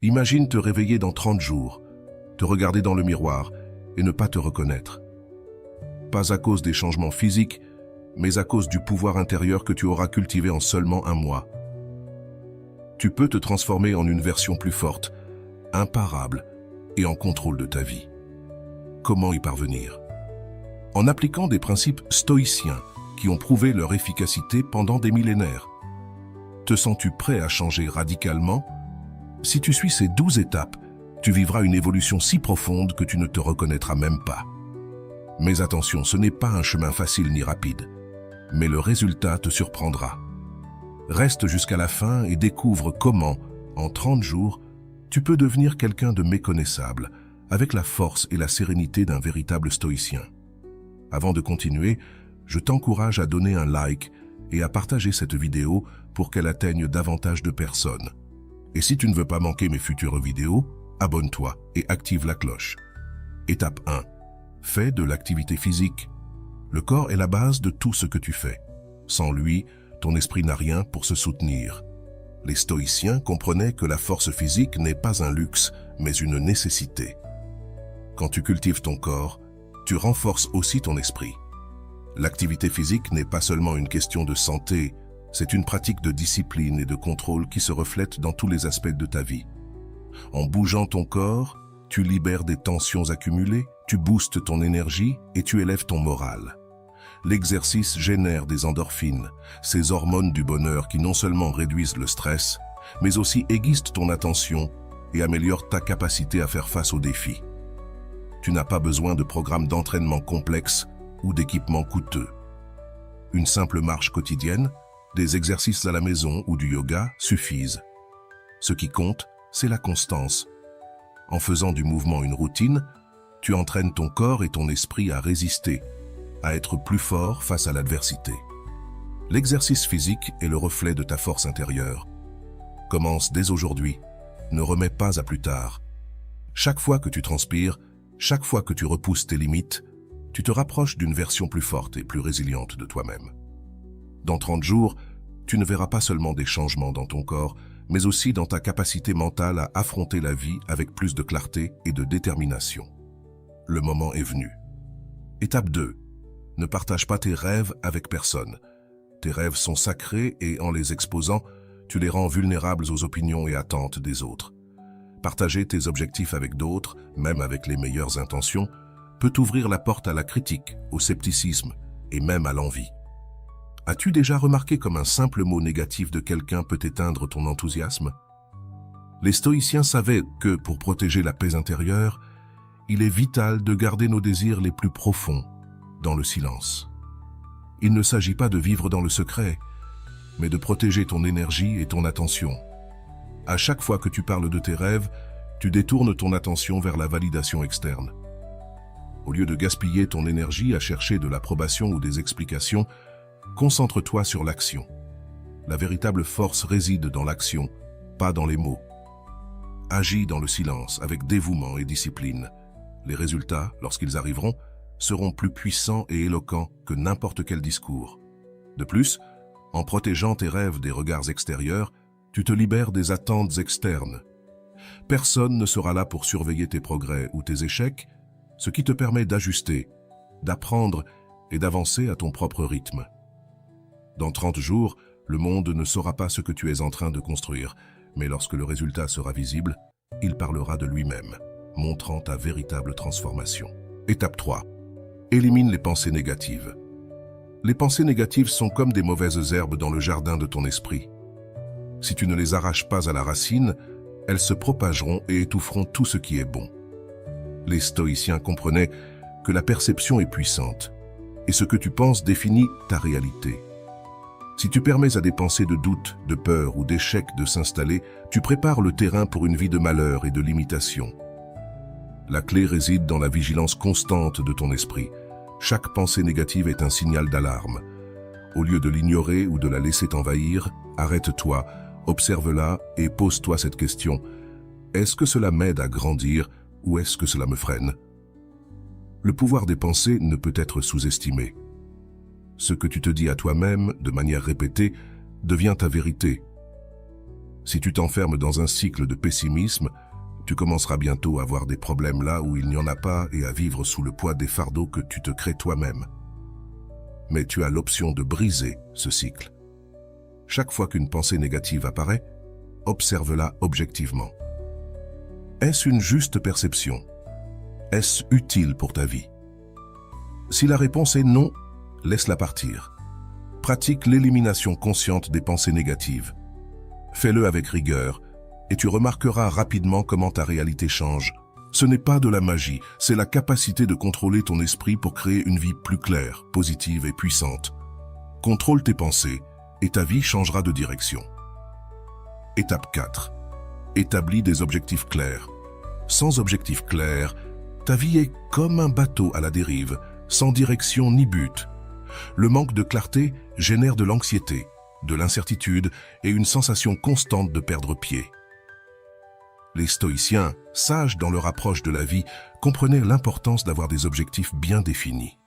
Imagine te réveiller dans 30 jours, te regarder dans le miroir et ne pas te reconnaître. Pas à cause des changements physiques, mais à cause du pouvoir intérieur que tu auras cultivé en seulement un mois. Tu peux te transformer en une version plus forte, imparable et en contrôle de ta vie. Comment y parvenir? En appliquant des principes stoïciens qui ont prouvé leur efficacité pendant des millénaires. Te sens-tu prêt à changer radicalement? Si tu suis ces 12 étapes, tu vivras une évolution si profonde que tu ne te reconnaîtras même pas. Mais attention, ce n'est pas un chemin facile ni rapide, mais le résultat te surprendra. Reste jusqu'à la fin et découvre comment, en 30 jours, tu peux devenir quelqu'un de méconnaissable, avec la force et la sérénité d'un véritable stoïcien. Avant de continuer, je t'encourage à donner un like et à partager cette vidéo pour qu'elle atteigne davantage de personnes. Et si tu ne veux pas manquer mes futures vidéos, abonne-toi et active la cloche. Étape 1. Fais de l'activité physique. Le corps est la base de tout ce que tu fais. Sans lui, ton esprit n'a rien pour se soutenir. Les stoïciens comprenaient que la force physique n'est pas un luxe, mais une nécessité. Quand tu cultives ton corps, tu renforces aussi ton esprit. L'activité physique n'est pas seulement une question de santé, c'est une pratique de discipline et de contrôle qui se reflète dans tous les aspects de ta vie. En bougeant ton corps, tu libères des tensions accumulées, tu boostes ton énergie et tu élèves ton moral. L'exercice génère des endorphines, ces hormones du bonheur qui non seulement réduisent le stress, mais aussi aiguisent ton attention et améliorent ta capacité à faire face aux défis. Tu n'as pas besoin de programmes d'entraînement complexes ou d'équipements coûteux. Une simple marche quotidienne, des exercices à la maison ou du yoga suffisent. Ce qui compte, c'est la constance. En faisant du mouvement une routine, tu entraînes ton corps et ton esprit à résister, à être plus fort face à l'adversité. L'exercice physique est le reflet de ta force intérieure. Commence dès aujourd'hui, ne remets pas à plus tard. Chaque fois que tu transpires, chaque fois que tu repousses tes limites, tu te rapproches d'une version plus forte et plus résiliente de toi-même. Dans 30 jours, tu ne verras pas seulement des changements dans ton corps, mais aussi dans ta capacité mentale à affronter la vie avec plus de clarté et de détermination. Le moment est venu. Étape 2. Ne partage pas tes rêves avec personne. Tes rêves sont sacrés et en les exposant, tu les rends vulnérables aux opinions et attentes des autres. Partager tes objectifs avec d'autres, même avec les meilleures intentions, peut t'ouvrir la porte à la critique, au scepticisme et même à l'envie. As-tu déjà remarqué comme un simple mot négatif de quelqu'un peut éteindre ton enthousiasme? Les stoïciens savaient que, pour protéger la paix intérieure, il est vital de garder nos désirs les plus profonds dans le silence. Il ne s'agit pas de vivre dans le secret, mais de protéger ton énergie et ton attention. À chaque fois que tu parles de tes rêves, tu détournes ton attention vers la validation externe. Au lieu de gaspiller ton énergie à chercher de l'approbation ou des explications, concentre-toi sur l'action. La véritable force réside dans l'action, pas dans les mots. Agis dans le silence, avec dévouement et discipline. Les résultats, lorsqu'ils arriveront, seront plus puissants et éloquents que n'importe quel discours. De plus, en protégeant tes rêves des regards extérieurs, tu te libères des attentes externes. Personne ne sera là pour surveiller tes progrès ou tes échecs, ce qui te permet d'ajuster, d'apprendre et d'avancer à ton propre rythme. Dans 30 jours, le monde ne saura pas ce que tu es en train de construire, mais lorsque le résultat sera visible, il parlera de lui-même, montrant ta véritable transformation. Étape 3. Élimine les pensées négatives. Les pensées négatives sont comme des mauvaises herbes dans le jardin de ton esprit. Si tu ne les arraches pas à la racine, elles se propageront et étoufferont tout ce qui est bon. Les stoïciens comprenaient que la perception est puissante, et ce que tu penses définit ta réalité. Si tu permets à des pensées de doute, de peur ou d'échec de s'installer, tu prépares le terrain pour une vie de malheur et de limitation. La clé réside dans la vigilance constante de ton esprit. Chaque pensée négative est un signal d'alarme. Au lieu de l'ignorer ou de la laisser t'envahir, arrête-toi, observe-la et pose-toi cette question. Est-ce que cela m'aide à grandir ou est-ce que cela me freine? Le pouvoir des pensées ne peut être sous-estimé. Ce que tu te dis à toi-même de manière répétée devient ta vérité. Si tu t'enfermes dans un cycle de pessimisme, tu commenceras bientôt à voir des problèmes là où il n'y en a pas et à vivre sous le poids des fardeaux que tu te crées toi-même. Mais tu as l'option de briser ce cycle. Chaque fois qu'une pensée négative apparaît, observe-la objectivement. Est-ce une juste perception? Est-ce utile pour ta vie? Si la réponse est non, laisse-la partir. Pratique l'élimination consciente des pensées négatives. Fais-le avec rigueur et tu remarqueras rapidement comment ta réalité change. Ce n'est pas de la magie, c'est la capacité de contrôler ton esprit pour créer une vie plus claire, positive et puissante. Contrôle tes pensées et ta vie changera de direction. Étape 4. Établis des objectifs clairs. Sans objectif clair, ta vie est comme un bateau à la dérive, sans direction ni but. Le manque de clarté génère de l'anxiété, de l'incertitude et une sensation constante de perdre pied. Les stoïciens, sages dans leur approche de la vie, comprenaient l'importance d'avoir des objectifs bien définis.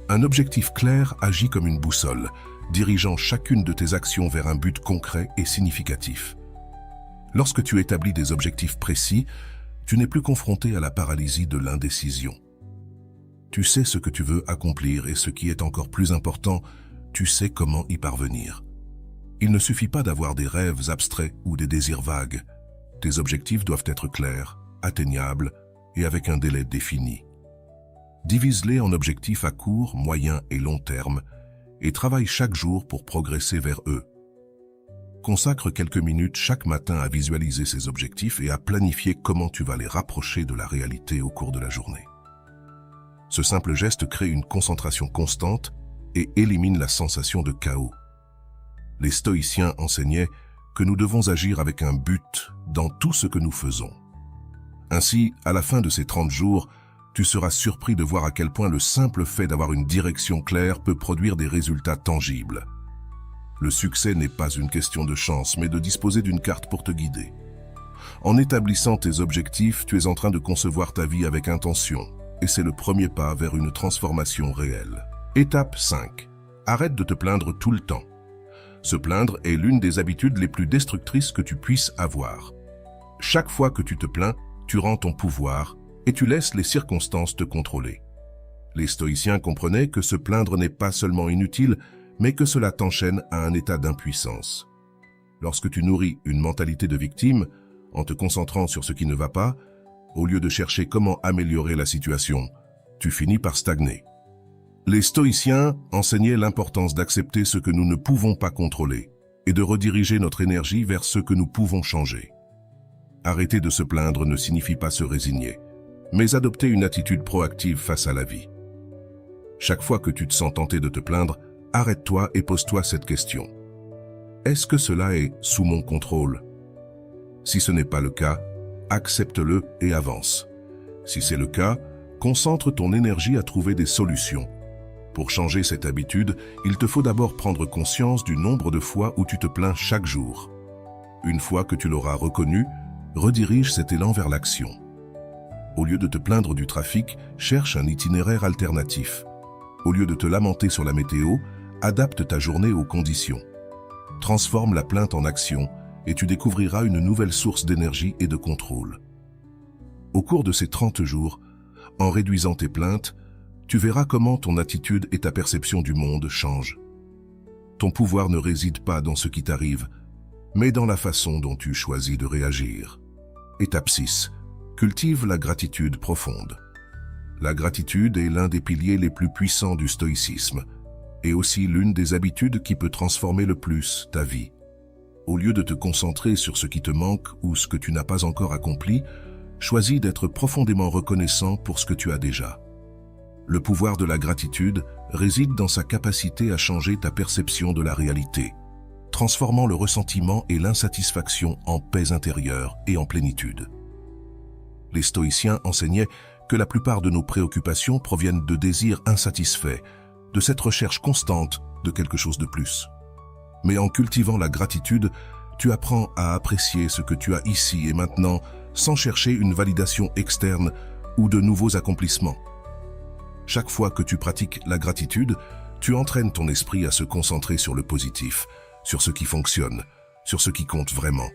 Un objectif clair agit comme une boussole, dirigeant chacune de tes actions vers un but concret et significatif. Lorsque tu établis des objectifs précis, tu n'es plus confronté à la paralysie de l'indécision. Tu sais ce que tu veux accomplir et ce qui est encore plus important, tu sais comment y parvenir. Il ne suffit pas d'avoir des rêves abstraits ou des désirs vagues. Tes objectifs doivent être clairs, atteignables et avec un délai défini. Divise-les en objectifs à court, moyen et long terme et travaille chaque jour pour progresser vers eux. Consacre quelques minutes chaque matin à visualiser ces objectifs et à planifier comment tu vas les rapprocher de la réalité au cours de la journée. Ce simple geste crée une concentration constante et élimine la sensation de chaos. Les stoïciens enseignaient que nous devons agir avec un but dans tout ce que nous faisons. Ainsi, à la fin de ces 30 jours, tu seras surpris de voir à quel point le simple fait d'avoir une direction claire peut produire des résultats tangibles. Le succès n'est pas une question de chance, mais de disposer d'une carte pour te guider. En établissant tes objectifs, tu es en train de concevoir ta vie avec intention, et c'est le premier pas vers une transformation réelle. Étape 5. Arrête de te plaindre tout le temps. Se plaindre est l'une des habitudes les plus destructrices que tu puisses avoir. Chaque fois que tu te plains, tu rends ton pouvoir et tu laisses les circonstances te contrôler. Les stoïciens comprenaient que se plaindre n'est pas seulement inutile, mais que cela t'enchaîne à un état d'impuissance. Lorsque tu nourris une mentalité de victime, en te concentrant sur ce qui ne va pas, au lieu de chercher comment améliorer la situation, tu finis par stagner. Les stoïciens enseignaient l'importance d'accepter ce que nous ne pouvons pas contrôler et de rediriger notre énergie vers ce que nous pouvons changer. Arrêter de se plaindre ne signifie pas se résigner, mais adopter une attitude proactive face à la vie. Chaque fois que tu te sens tenté de te plaindre, arrête-toi et pose-toi cette question. Est-ce que cela est sous mon contrôle? Si ce n'est pas le cas, accepte-le et avance. Si c'est le cas, concentre ton énergie à trouver des solutions. Pour changer cette habitude, il te faut d'abord prendre conscience du nombre de fois où tu te plains chaque jour. Une fois que tu l'auras reconnu, redirige cet élan vers l'action. Au lieu de te plaindre du trafic, cherche un itinéraire alternatif. Au lieu de te lamenter sur la météo, adapte ta journée aux conditions. Transforme la plainte en action et tu découvriras une nouvelle source d'énergie et de contrôle. Au cours de ces 30 jours, en réduisant tes plaintes, tu verras comment ton attitude et ta perception du monde changent. Ton pouvoir ne réside pas dans ce qui t'arrive, mais dans la façon dont tu choisis de réagir. Étape 6. Cultive la gratitude profonde. La gratitude est l'un des piliers les plus puissants du stoïcisme et aussi l'une des habitudes qui peut transformer le plus ta vie. Au lieu de te concentrer sur ce qui te manque ou ce que tu n'as pas encore accompli, choisis d'être profondément reconnaissant pour ce que tu as déjà. Le pouvoir de la gratitude réside dans sa capacité à changer ta perception de la réalité, transformant le ressentiment et l'insatisfaction en paix intérieure et en plénitude. Les stoïciens enseignaient que la plupart de nos préoccupations proviennent de désirs insatisfaits, de cette recherche constante de quelque chose de plus. Mais en cultivant la gratitude, tu apprends à apprécier ce que tu as ici et maintenant sans chercher une validation externe ou de nouveaux accomplissements. Chaque fois que tu pratiques la gratitude, tu entraînes ton esprit à se concentrer sur le positif, sur ce qui fonctionne, sur ce qui compte vraiment.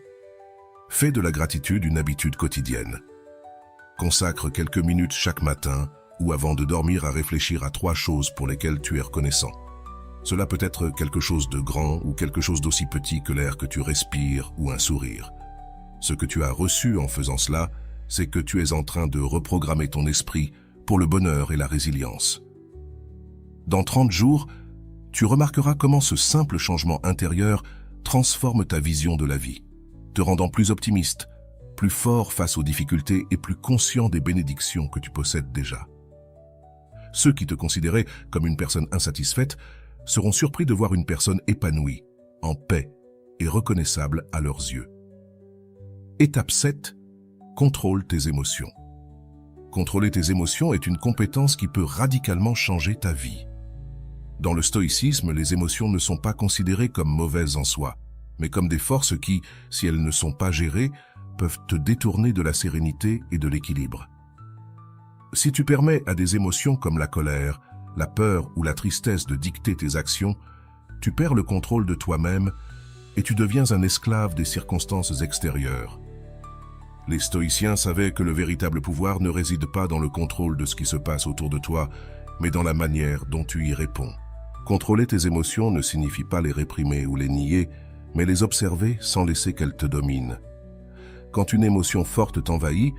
Fais de la gratitude une habitude quotidienne. Consacre quelques minutes chaque matin ou avant de dormir à réfléchir à 3 choses pour lesquelles tu es reconnaissant. Cela peut être quelque chose de grand ou quelque chose d'aussi petit que l'air que tu respires ou un sourire. Ce que tu as reçu en faisant cela, c'est que tu es en train de reprogrammer ton esprit pour le bonheur et la résilience. Dans 30 jours, tu remarqueras comment ce simple changement intérieur transforme ta vision de la vie, te rendant plus optimiste, plus fort face aux difficultés et plus conscient des bénédictions que tu possèdes déjà. Ceux qui te considéraient comme une personne insatisfaite seront surpris de voir une personne épanouie, en paix et reconnaissable à leurs yeux. Étape 7. Contrôle tes émotions. Contrôler tes émotions est une compétence qui peut radicalement changer ta vie. Dans le stoïcisme, les émotions ne sont pas considérées comme mauvaises en soi, mais comme des forces qui, si elles ne sont pas gérées, peuvent te détourner de la sérénité et de l'équilibre. Si tu permets à des émotions comme la colère, la peur ou la tristesse de dicter tes actions, tu perds le contrôle de toi-même et tu deviens un esclave des circonstances extérieures. Les stoïciens savaient que le véritable pouvoir ne réside pas dans le contrôle de ce qui se passe autour de toi, mais dans la manière dont tu y réponds. Contrôler tes émotions ne signifie pas les réprimer ou les nier, mais les observer sans laisser qu'elles te dominent. Quand une émotion forte t'envahit,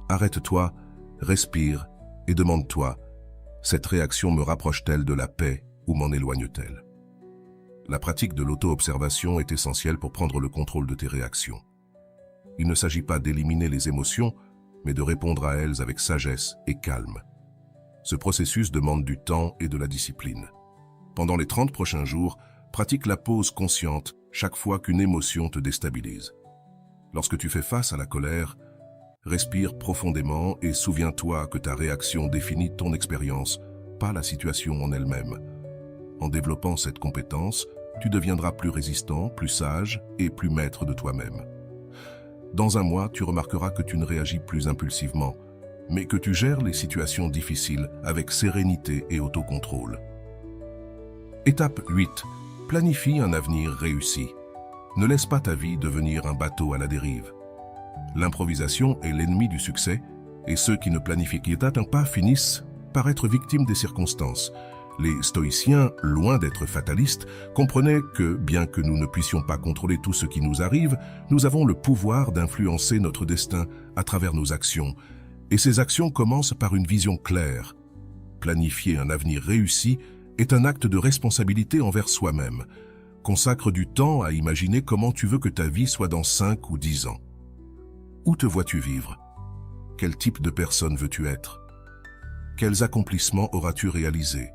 arrête-toi, respire et demande-toi, cette réaction me rapproche-t-elle de la paix ou m'en éloigne-t-elle? La pratique de l'auto-observation est essentielle pour prendre le contrôle de tes réactions. Il ne s'agit pas d'éliminer les émotions, mais de répondre à elles avec sagesse et calme. Ce processus demande du temps et de la discipline. Pendant les 30 prochains jours, pratique la pause consciente chaque fois qu'une émotion te déstabilise. Lorsque tu fais face à la colère, respire profondément et souviens-toi que ta réaction définit ton expérience, pas la situation en elle-même. En développant cette compétence, tu deviendras plus résistant, plus sage et plus maître de toi-même. Dans un mois, tu remarqueras que tu ne réagis plus impulsivement, mais que tu gères les situations difficiles avec sérénité et autocontrôle. Étape 8. Planifie un avenir réussi. Ne laisse pas ta vie devenir un bateau à la dérive. L'improvisation est l'ennemi du succès, et ceux qui ne planifient pas finissent par être victimes des circonstances. Les stoïciens, loin d'être fatalistes, comprenaient que, bien que nous ne puissions pas contrôler tout ce qui nous arrive, nous avons le pouvoir d'influencer notre destin à travers nos actions. Et ces actions commencent par une vision claire. Planifier un avenir réussi est un acte de responsabilité envers soi-même. Consacre du temps à imaginer comment tu veux que ta vie soit dans 5 ou 10 ans. Où te vois-tu vivre? Quel type de personne veux-tu être? Quels accomplissements auras-tu réalisés?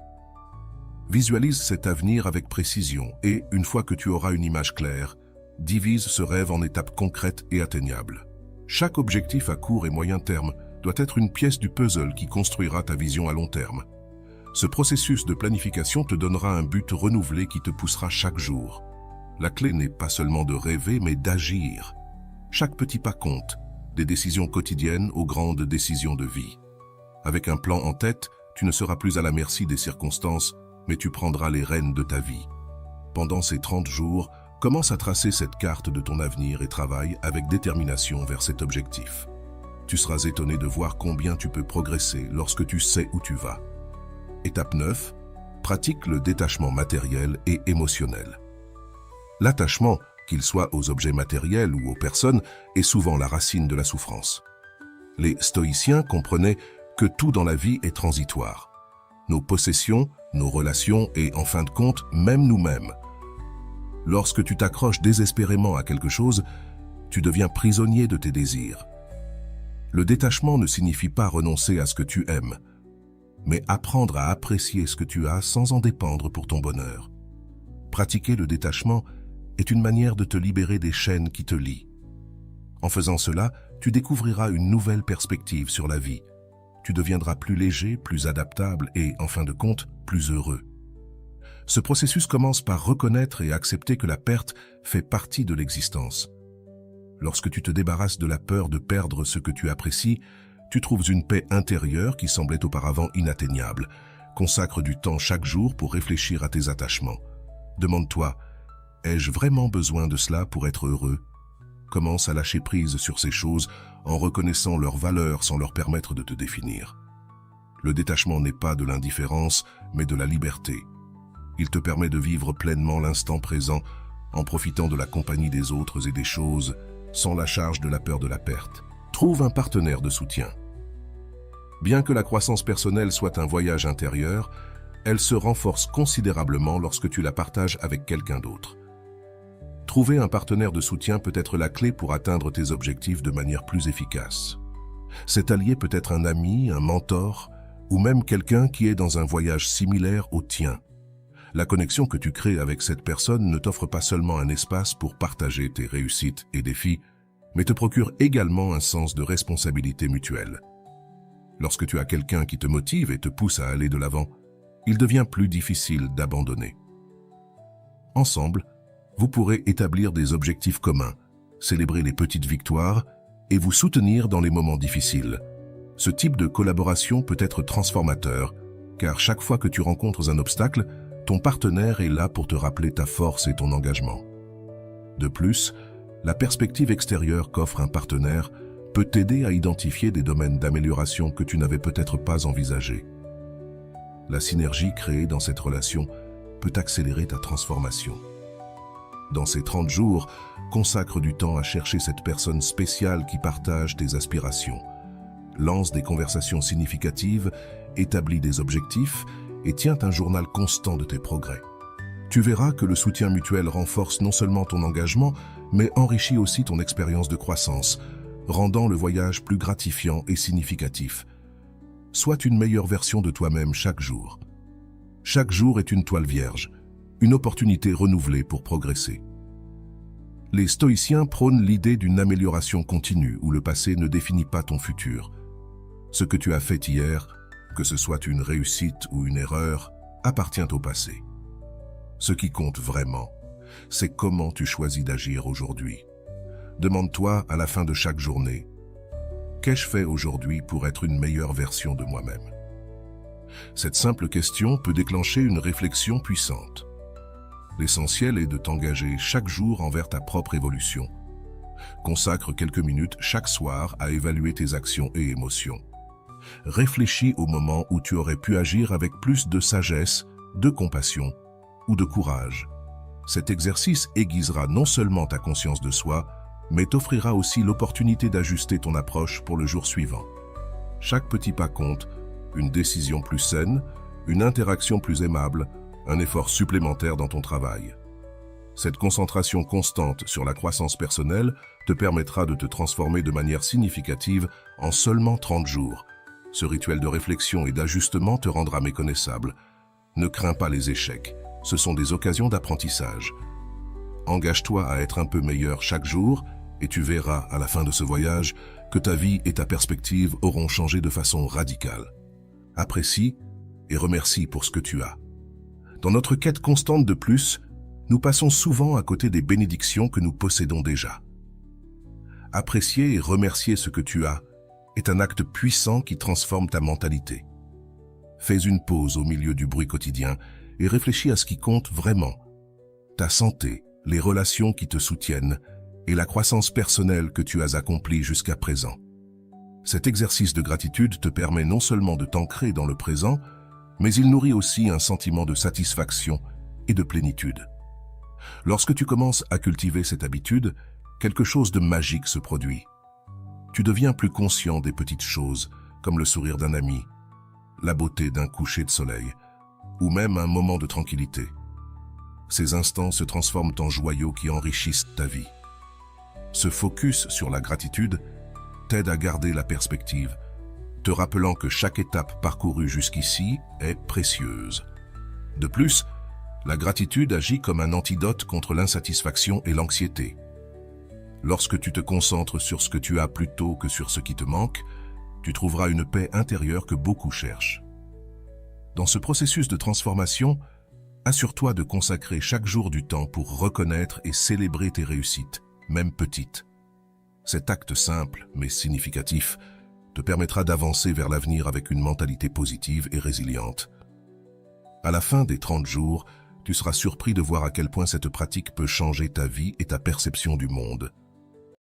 Visualise cet avenir avec précision et, une fois que tu auras une image claire, divise ce rêve en étapes concrètes et atteignables. Chaque objectif à court et moyen terme doit être une pièce du puzzle qui construira ta vision à long terme. Ce processus de planification te donnera un but renouvelé qui te poussera chaque jour. La clé n'est pas seulement de rêver, mais d'agir. Chaque petit pas compte, des décisions quotidiennes aux grandes décisions de vie. Avec un plan en tête, tu ne seras plus à la merci des circonstances, mais tu prendras les rênes de ta vie. Pendant ces 30 jours, commence à tracer cette carte de ton avenir et travaille avec détermination vers cet objectif. Tu seras étonné de voir combien tu peux progresser lorsque tu sais où tu vas. Étape 9. Pratique le détachement matériel et émotionnel. L'attachement, qu'il soit aux objets matériels ou aux personnes, est souvent la racine de la souffrance. Les stoïciens comprenaient que tout dans la vie est transitoire. Nos possessions, nos relations et, en fin de compte, même nous-mêmes. Lorsque tu t'accroches désespérément à quelque chose, tu deviens prisonnier de tes désirs. Le détachement ne signifie pas renoncer à ce que tu aimes, mais apprendre à apprécier ce que tu as sans en dépendre pour ton bonheur. Pratiquer le détachement est une manière de te libérer des chaînes qui te lient. En faisant cela, tu découvriras une nouvelle perspective sur la vie. Tu deviendras plus léger, plus adaptable et, en fin de compte, plus heureux. Ce processus commence par reconnaître et accepter que la perte fait partie de l'existence. Lorsque tu te débarrasses de la peur de perdre ce que tu apprécies, tu trouves une paix intérieure qui semblait auparavant inatteignable. Consacre du temps chaque jour pour réfléchir à tes attachements. Demande-toi, ai-je vraiment besoin de cela pour être heureux? commence à lâcher prise sur ces choses en reconnaissant leur valeur sans leur permettre de te définir. Le détachement n'est pas de l'indifférence, mais de la liberté. Il te permet de vivre pleinement l'instant présent en profitant de la compagnie des autres et des choses, sans la charge de la peur de la perte. Trouve un partenaire de soutien. Bien que la croissance personnelle soit un voyage intérieur, elle se renforce considérablement lorsque tu la partages avec quelqu'un d'autre. Trouver un partenaire de soutien peut être la clé pour atteindre tes objectifs de manière plus efficace. Cet allié peut être un ami, un mentor, ou même quelqu'un qui est dans un voyage similaire au tien. La connexion que tu crées avec cette personne ne t'offre pas seulement un espace pour partager tes réussites et défis, mais te procure également un sens de responsabilité mutuelle. Lorsque tu as quelqu'un qui te motive et te pousse à aller de l'avant, il devient plus difficile d'abandonner. Ensemble, vous pourrez établir des objectifs communs, célébrer les petites victoires et vous soutenir dans les moments difficiles. Ce type de collaboration peut être transformateur, car chaque fois que tu rencontres un obstacle, ton partenaire est là pour te rappeler ta force et ton engagement. De plus, la perspective extérieure qu'offre un partenaire peut t'aider à identifier des domaines d'amélioration que tu n'avais peut-être pas envisagés. La synergie créée dans cette relation peut accélérer ta transformation. Dans ces 30 jours, consacre du temps à chercher cette personne spéciale qui partage tes aspirations. Lance des conversations significatives, établis des objectifs et tiens un journal constant de tes progrès. Tu verras que le soutien mutuel renforce non seulement ton engagement, mais enrichit aussi ton expérience de croissance, rendant le voyage plus gratifiant et significatif. Sois une meilleure version de toi-même chaque jour. Chaque jour est une toile vierge, une opportunité renouvelée pour progresser. Les stoïciens prônent l'idée d'une amélioration continue où le passé ne définit pas ton futur. Ce que tu as fait hier, que ce soit une réussite ou une erreur, appartient au passé. Ce qui compte vraiment, c'est comment tu choisis d'agir aujourd'hui. Demande-toi à la fin de chaque journée, qu'ai-je fait aujourd'hui pour être une meilleure version de moi-même? Cette simple question peut déclencher une réflexion puissante. L'essentiel est de t'engager chaque jour envers ta propre évolution. Consacre quelques minutes chaque soir à évaluer tes actions et émotions. Réfléchis au moment où tu aurais pu agir avec plus de sagesse, de compassion ou de courage. Cet exercice aiguisera non seulement ta conscience de soi, mais t'offrira aussi l'opportunité d'ajuster ton approche pour le jour suivant. Chaque petit pas compte, une décision plus saine, une interaction plus aimable, un effort supplémentaire dans ton travail. Cette concentration constante sur la croissance personnelle te permettra de te transformer de manière significative en seulement 30 jours. Ce rituel de réflexion et d'ajustement te rendra méconnaissable. Ne crains pas les échecs, ce sont des occasions d'apprentissage. Engage-toi à être un peu meilleur chaque jour et tu verras à la fin de ce voyage que ta vie et ta perspective auront changé de façon radicale. Apprécie et remercie pour ce que tu as. Dans notre quête constante de plus, nous passons souvent à côté des bénédictions que nous possédons déjà. Apprécier et remercier ce que tu as est un acte puissant qui transforme ta mentalité. Fais une pause au milieu du bruit quotidien et réfléchis à ce qui compte vraiment. Ta santé, les relations qui te soutiennent et la croissance personnelle que tu as accomplie jusqu'à présent. Cet exercice de gratitude te permet non seulement de t'ancrer dans le présent, mais il nourrit aussi un sentiment de satisfaction et de plénitude. Lorsque tu commences à cultiver cette habitude, quelque chose de magique se produit. Tu deviens plus conscient des petites choses, comme le sourire d'un ami, la beauté d'un coucher de soleil, ou même un moment de tranquillité. Ces instants se transforment en joyaux qui enrichissent ta vie. Ce focus sur la gratitude t'aide à garder la perspective, te rappelant que chaque étape parcourue jusqu'ici est précieuse. De plus, la gratitude agit comme un antidote contre l'insatisfaction et l'anxiété. Lorsque tu te concentres sur ce que tu as plutôt que sur ce qui te manque, tu trouveras une paix intérieure que beaucoup cherchent. Dans ce processus de transformation, assure-toi de consacrer chaque jour du temps pour reconnaître et célébrer tes réussites, même petites. Cet acte simple, mais significatif, te permettra d'avancer vers l'avenir avec une mentalité positive et résiliente. À la fin des 30 jours, tu seras surpris de voir à quel point cette pratique peut changer ta vie et ta perception du monde.